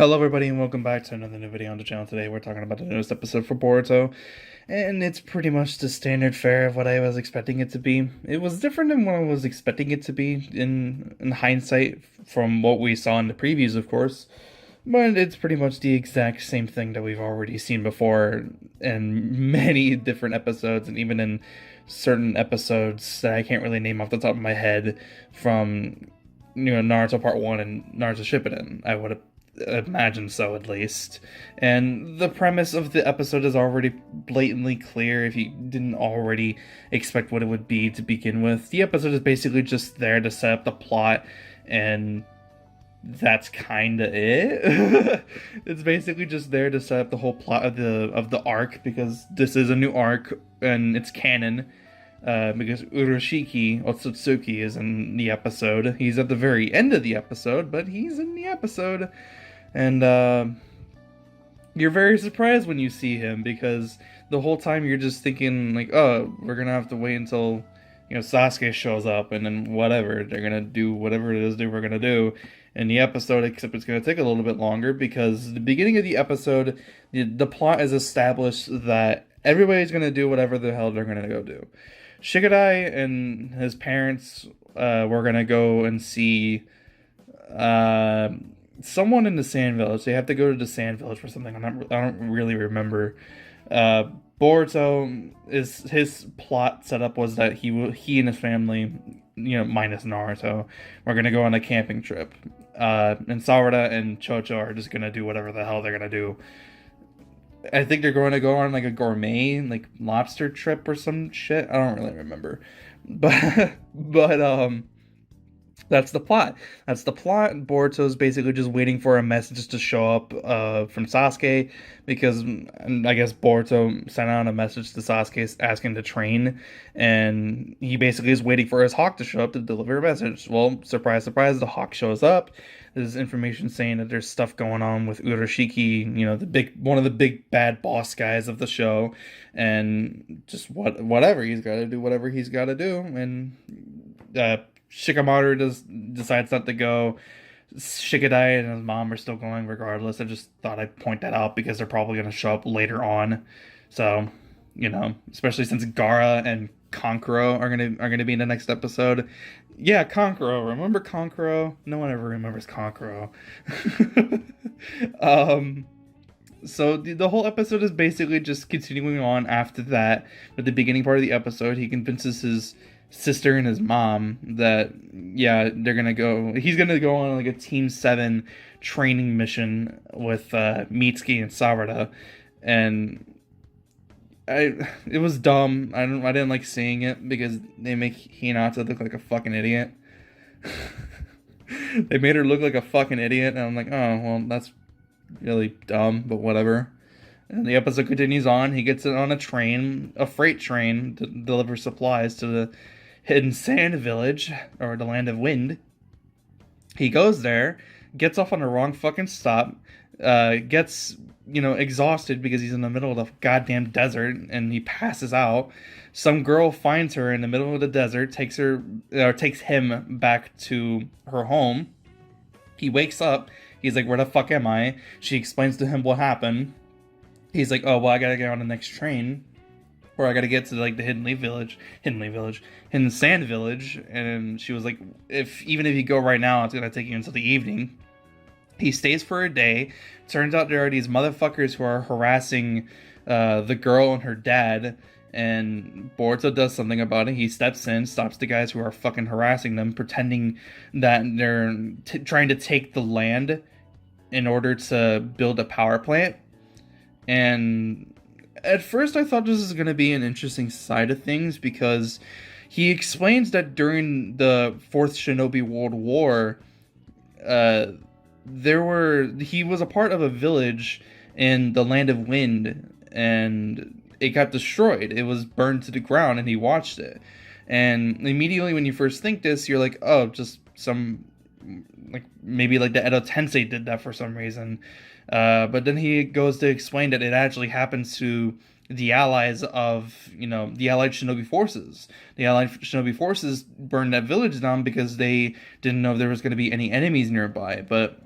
Hello everybody and welcome back to another new video on the channel. Today we're talking about the newest episode for Boruto, and it's pretty much the standard fare of what I was expecting it to be. It was different than what I was expecting it to be in hindsight from what we saw in the previews, of course, but it's pretty much the exact same thing that we've already seen before in many different episodes, and even in certain episodes that I can't really name off the top of my head from Naruto Part 1 and Naruto Shippuden. I would imagine so, at least. And the premise of the episode is already blatantly clear if you didn't already expect what it would be to begin with. The episode is basically just there to set up the plot, and that's kind of it. It's basically just there to set up the whole plot of the arc, because this is a new arc and it's canon. Because Urashiki Otsutsuki is in the episode. He's at the very end of the episode, but he's in the episode. And you're very surprised when you see him, because the whole time you're just thinking, like, oh, we're gonna have to wait until, Sasuke shows up, and then whatever. They're gonna do whatever it is they were gonna do in the episode, except it's gonna take a little bit longer, because the beginning of the episode, the plot is established that everybody's gonna do whatever the hell they're gonna go do. Shigadai and his parents were gonna go and see someone in the Sand Village. They have to go to the Sand Village for something. I don't really remember. Boruto, is his plot setup was that he and his family, minus Naruto, were gonna go on a camping trip. And Sawada and Chocho are just gonna do whatever the hell they're gonna do. I think they're going to go on like a gourmet lobster trip or some shit. I don't really remember, but that's the plot. That's the plot. Boruto's basically just waiting for a message to show up from Sasuke, because I guess Boruto sent out a message to Sasuke asking to train, and he basically is waiting for his hawk to show up to deliver a message. Well, surprise, surprise, the hawk shows up. There's information saying that there's stuff going on with Urashiki, one of the big bad boss guys of the show, and just whatever he's got to do, whatever he's got to do, and Shikamaru decides not to go. Shigadai and his mom are still going regardless. I just thought I'd point that out because they're probably going to show up later on. So, especially since Gaara and Kankuro are gonna be in the next episode. Yeah, Kankuro. Remember Kankuro? No one ever remembers Kankuro. So the whole episode is basically just continuing on after that. At the beginning part of the episode, he convinces his sister and his mom that, yeah, he's gonna go on like a Team 7 training mission with Mitsuki and Sawada, and it was dumb. I didn't like seeing it because they make Hinata look like a fucking idiot. They made her look like a fucking idiot, and I'm like, oh, well, that's really dumb, but whatever. And the episode continues on. He gets on a freight train, to deliver supplies to the hidden sand village, or the land of wind. He goes there, gets off on the wrong fucking stop, gets, exhausted because he's in the middle of the goddamn desert, and he passes out. Some girl finds her in the middle of the desert, takes him back to her home. He wakes up. He's like, where the fuck am I? She explains to him what happened. He's like, oh, well, I gotta get on the next train, or I gotta get to the Hidden Sand Village. And she was like, even if you go right now, it's gonna take you until the evening. He stays for a day. Turns out there are these motherfuckers who are harassing the girl and her dad, and Boruto does something about it. He steps in, stops the guys who are fucking harassing them, pretending that they're trying to take the land in order to build a power plant. And at first I thought this was going to be an interesting side of things, because he explains that during the Fourth Shinobi World War, he was a part of a village in the Land of Wind, and it got destroyed. It was burned to the ground, and he watched it. And immediately when you first think this, you're like, oh, just maybe the Edo Tensei did that for some reason. But then he goes to explain that it actually happens to the allies of, the Allied Shinobi forces. The Allied Shinobi forces burned that village down because they didn't know if there was going to be any enemies nearby. But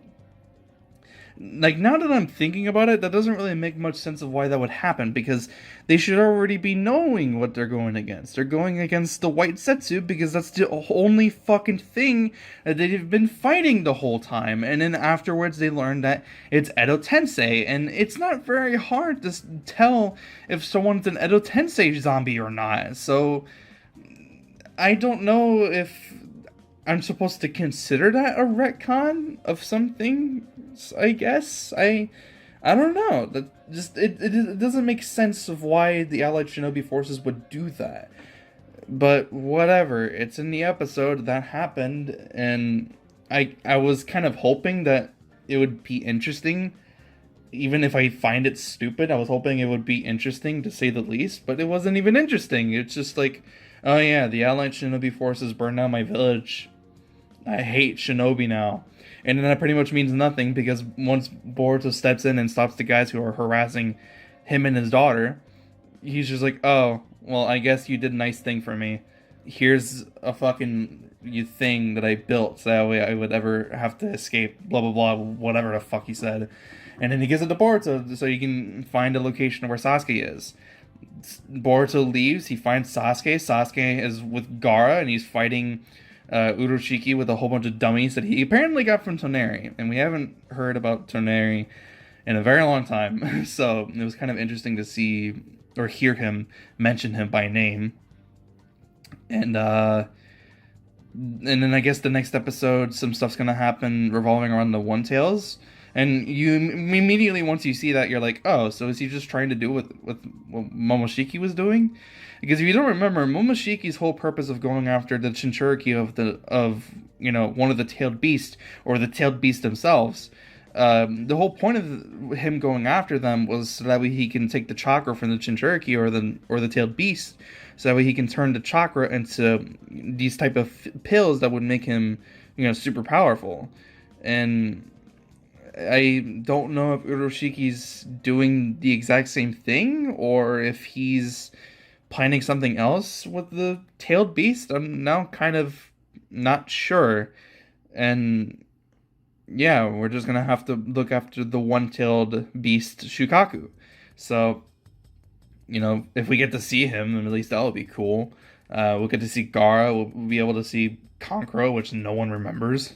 like, now that I'm thinking about it, that doesn't really make much sense of why that would happen, because they should already be knowing what they're going against. They're going against the White Setsu because that's the only fucking thing that they've been fighting the whole time. And then afterwards they learn that it's Edo Tensei, and it's not very hard to tell if someone's an Edo Tensei zombie or not. So I don't know if I'm supposed to consider that a retcon of something. I guess I don't know. That just it doesn't make sense of why the Allied Shinobi forces would do that. But whatever. It's in the episode that happened, and I was kind of hoping that it would be interesting. Even if I find it stupid, I was hoping it would be interesting to say the least, but it wasn't even interesting. It's just like, oh yeah, the Allied Shinobi forces burned down my village. I hate Shinobi now. And then that pretty much means nothing, because once Boruto steps in and stops the guys who are harassing him and his daughter, he's just like, oh, well, I guess you did a nice thing for me. Here's a fucking thing that I built so that way I would ever have to escape, blah, blah, blah, whatever the fuck he said. And then he gives it to Boruto so you can find a location where Sasuke is. Boruto leaves, he finds Sasuke. Sasuke is with Gaara, and he's fighting Uroshiki with a whole bunch of dummies that he apparently got from Toneri. And we haven't heard about Toneri in a very long time. So it was kind of interesting to see or hear him mention him by name. And then I guess the next episode, some stuff's gonna happen revolving around the One Tails. And you immediately, once you see that, you're like, oh, so is he just trying to do with what Momoshiki was doing? Because if you don't remember, Momoshiki's whole purpose of going after the Jinchuriki of one of the tailed beasts, or the tailed beast themselves, the whole point of him going after them was so that way he can take the chakra from the Jinchuriki or the tailed beast, so that way he can turn the chakra into these type of pills that would make him, super powerful. And I don't know if Uroshiki's doing the exact same thing, or if he's planning something else with the tailed beast. I'm now kind of not sure. And yeah, we're just gonna have to look after the one-tailed beast Shukaku. So, if we get to see him, then at least that'll be cool. We'll get to see Gaara. We'll be able to see Kankuro, which no one remembers.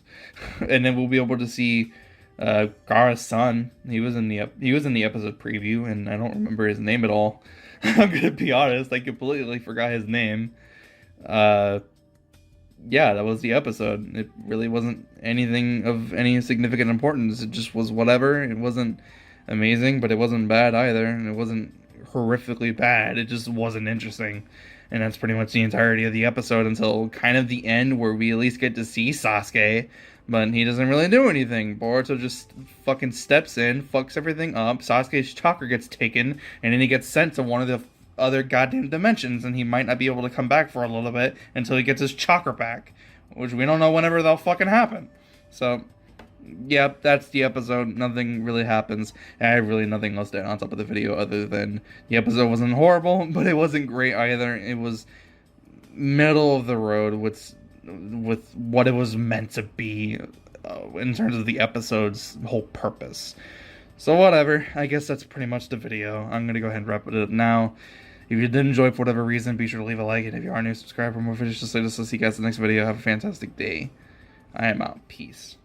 And then we'll be able to see Gaara's son. He was in the episode preview, and I don't remember his name at all. I'm gonna be honest, I completely forgot his name. Yeah, that was the episode. It really wasn't anything of any significant importance. It just was whatever. It wasn't amazing, but it wasn't bad either, and it wasn't horrifically bad. It just wasn't interesting. And that's pretty much the entirety of the episode until kind of the end, where we at least get to see Sasuke, but he doesn't really do anything. Boruto just fucking steps in, fucks everything up. Sasuke's chakra gets taken, and then he gets sent to one of the other goddamn dimensions, and he might not be able to come back for a little bit until he gets his chakra back, which we don't know whenever that'll fucking happen. So, yeah, that's the episode. Nothing really happens. I have really nothing else to add on top of the video other than the episode wasn't horrible, but it wasn't great either. It was middle of the road with what it was meant to be in terms of the episode's whole purpose. So whatever, I guess that's pretty much the video. I'm gonna go ahead and wrap it up now. If you did enjoy for whatever reason, be sure to leave a like, and if you are new, subscribe for more videos. Just like this. I'll see you guys in the next video. Have a fantastic day. I am out. Peace.